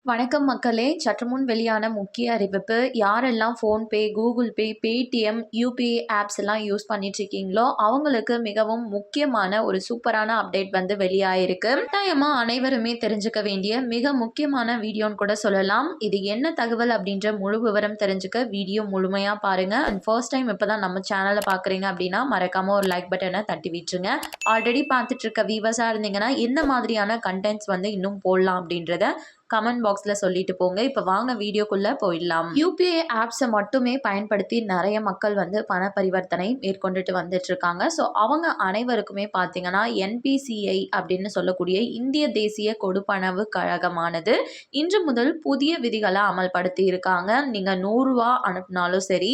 வணக்கம் மக்களே! சற்றுமுன் வெளியான முக்கிய அறிவிப்பு. யாரெல்லாம் PhonePe, Google Pay, Paytm, UPI apps எல்லாம் யூஸ் பண்ணிட்டுருக்கீங்களோ, அவங்களுக்கு மிகவும் முக்கியமான ஒரு சூப்பரான அப்டேட் வந்து வெளியாயிருக்கு. கட்டாயமா அனைவருமே தெரிஞ்சுக்க வேண்டிய மிக முக்கியமான வீடியோன்னு கூட சொல்லலாம். இது என்ன தகவல் அப்படின்ற முழு விவரம் தெரிஞ்சுக்க வீடியோ முழுமையா பாருங்க. அண்ட் ஃபர்ஸ்ட் டைம் இப்பதான் நம்ம சேனல பார்க்குறீங்க அப்படின்னா, மறக்காம ஒரு லைக் பட்டன தட்டி விட்டுருங்க. ஆல்ரெடி பார்த்துட்டு இருக்க வியூவர்ஸா இருந்தீங்கன்னா, எந்த மாதிரியான கன்டென்ட்ஸ் வந்து இன்னும் போடலாம் அப்படின்றத கமெண்ட் பாக்ஸ்ல சொல்லிட்டு போங்க. இப்ப வாங்க வீடியோக்குள்ள போயிடலாம். யுபிஐ ஆப்ஸை மட்டுமே பயன்படுத்தி நிறைய மக்கள் வந்து பண பரிவர்த்தனை மேற்கொண்டுட்டு வந்துட்டு இருக்காங்க. ஸோ அவங்க அனைவருக்குமே பார்த்தீங்கன்னா என்பிசிஐ அப்படின்னு சொல்லக்கூடிய இந்திய தேசிய கொடுப்பனவு கழகமானது இன்று முதல் புதிய விதிகளை அமல்படுத்தி இருக்காங்க. நீங்க 100 ரூபா அனுப்பினாலும் சரி,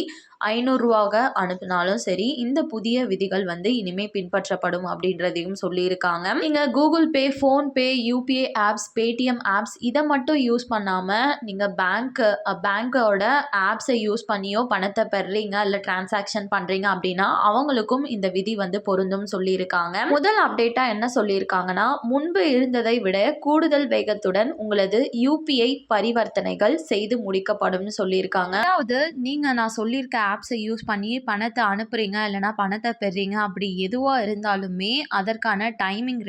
500 ரூபாக அனுப்பினாலும் சரி, இந்த புதிய விதிகள் வந்து இனிமே பின்பற்றப்படும் அப்படின்றதையும் சொல்லியிருக்காங்க. நீங்க Google Pay, PhonePe, UPI apps, Paytm apps இதை மட்டும் யூஸ் பண்ணாம நீங்க பேங்கோட ஆப்ஸை யூஸ் பண்ணியோ பணத்தை பெறுறீங்க இல்லை டிரான்சாக்ஷன் பண்றீங்க அப்படின்னா அவங்களுக்கும் இந்த விதி வந்து பொருந்தும் சொல்லியிருக்காங்க. முதல் அப்டேட்டா என்ன சொல்லியிருக்காங்கன்னா, முன்பு இருந்ததை விட கூடுதல் வேகத்துடன் உங்களது யூபிஐ பரிவர்த்தனைகள் செய்து முடிக்கப்படும் சொல்லியிருக்காங்க. அதாவது நான் சொல்லியிருக்க ஆப்ஸை யூஸ் பண்ணி பணத்தை அனுப்புறீங்க இல்லைனா பணத்தை பெறுறீங்க அப்படி எதுவாக இருந்தாலுமே அதற்கான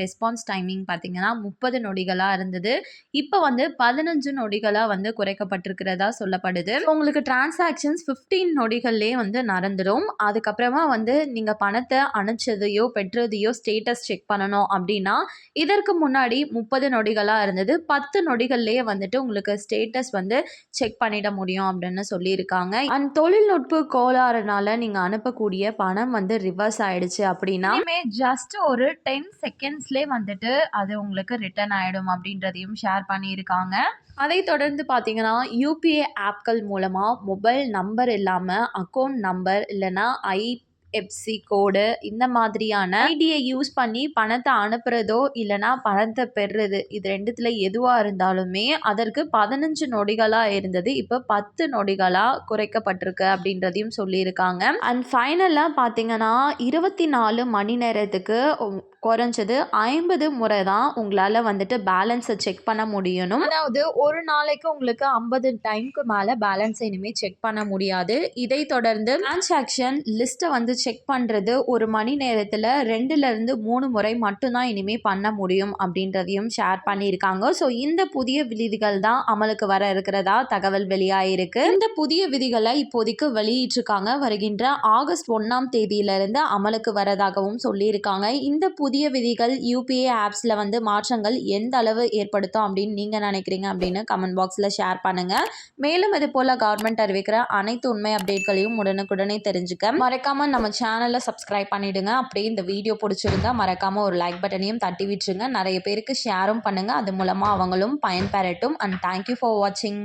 ரெஸ்பான்ஸ் டைமிங் பார்த்தீங்கன்னா 30 நொடிகளாக இருந்தது. இப்போ வந்து 15 நொடிகளாக வந்து குறைக்கப்பட்டிருக்கிறதா சொல்லப்படுது. உங்களுக்கு டிரான்சாக்ஷன்ஸ் 15 நொடிகள்லேயே வந்து நடந்துடும். அதுக்கப்புறமா வந்து நீங்கள் பணத்தை அனுப்பிச்சதையோ பெற்றதையோ ஸ்டேட்டஸ் செக் பண்ணணும் அப்படின்னா இதற்கு முன்னாடி 30 நொடிகளாக இருந்தது. 10 நொடிகள்லேயே வந்துட்டு உங்களுக்கு ஸ்டேட்டஸ் வந்து செக் பண்ணிட முடியும் அப்படின்னு சொல்லியிருக்காங்க. அண்ட் தொழில்நுட்ப கோளாறுனால நீங்கள் அனுப்பக்கூடிய பணம் வந்து ரிவர்ஸ் ஆயிடுச்சு அப்படின்னா ஜஸ்ட் ஒரு 10 செகண்ட்ஸ்லேயே வந்துட்டு அது உங்களுக்கு ரிட்டர்ன் ஆகிடும் அப்படின்றதையும் ஷேர் பண்ணியிருக்காங்க. அதை தொடர்ந்து பார்த்தீங்கன்னா யூபிஐ ஆப்கள் மூலமாக மொபைல் நம்பர் இல்லாமல் அக்கௌண்ட் நம்பர் இல்லைன்னா ஐஎஃப்சி கோடு இந்த மாதிரியான ஐடியை யூஸ் பண்ணி பணத்தை அனுப்புறதோ இல்லைனா பணத்தை பெறுறது இது ரெண்டுத்துல எதுவாக இருந்தாலுமே அதற்கு 15 நொடிகளாக இருந்தது இப்போ 10 நொடிகளாக குறைக்கப்பட்டிருக்கு அப்படின்றதையும் சொல்லியிருக்காங்க. அண்ட் ஃபைனலாக பார்த்தீங்கன்னா 24 மணி நேரத்துக்கு குறைஞ்சது 50 முறை தான் உங்களால் வந்துட்டு பேலன்ஸை செக் பண்ண முடியணும். அதாவது ஒரு நாளைக்கு உங்களுக்கு 50 டைமுக்கு மேலே பேலன்ஸை இனிமேல் செக் பண்ண முடியாது. இதை தொடர்ந்து டிரான்சாக்ஷன் லிஸ்ட்டை வந்து செக் பண்ணுறது ஒரு மணி நேரத்தில் 2லேருந்து 3 முறை மட்டும்தான் இனிமேல் பண்ண முடியும் அப்படின்றதையும் ஷேர் பண்ணியிருக்காங்க. ஸோ இந்த புதிய விதிகள் தான் அமலுக்கு வர இருக்கிறதா தகவல் வெளியாயிருக்கு. இந்த புதிய விதிகளை இப்போதைக்கு வெளியிட்டிருக்காங்க. வருகின்ற ஆகஸ்ட் 1ஆம் தேதியிலிருந்து அமலுக்கு வரதாகவும் சொல்லியிருக்காங்க. இந்த புதிய விதிகள் யூபிஐ ஆப்ஸில் வந்து மாற்றங்கள் எந்த அளவு ஏற்படுத்தும் அப்படின்னு நீங்கள் நினைக்கிறீங்க அப்படின்னு கமெண்ட் பாக்ஸில் ஷேர் பண்ணுங்கள். மேலும் இது போல் கவர்மெண்ட் அறிவிக்கிற அனைத்து உண்மை அப்டேட்களையும் உடனுக்குடனே தெரிஞ்சுக்க மறக்காமல் நம்ம சேனலை சப்ஸ்கிரைப் பண்ணிவிடுங்க. அப்படியே இந்த வீடியோ பிடிச்சிருந்தா மறக்காமல் ஒரு லைக் பட்டனையும் தட்டி விட்டுருங்க. நிறைய பேருக்கு ஷேரும் பண்ணுங்கள். அது மூலமாக அவங்களும் பயன்பெறட்டும். அண்ட் தேங்க்யூ ஃபார் வாட்சிங்.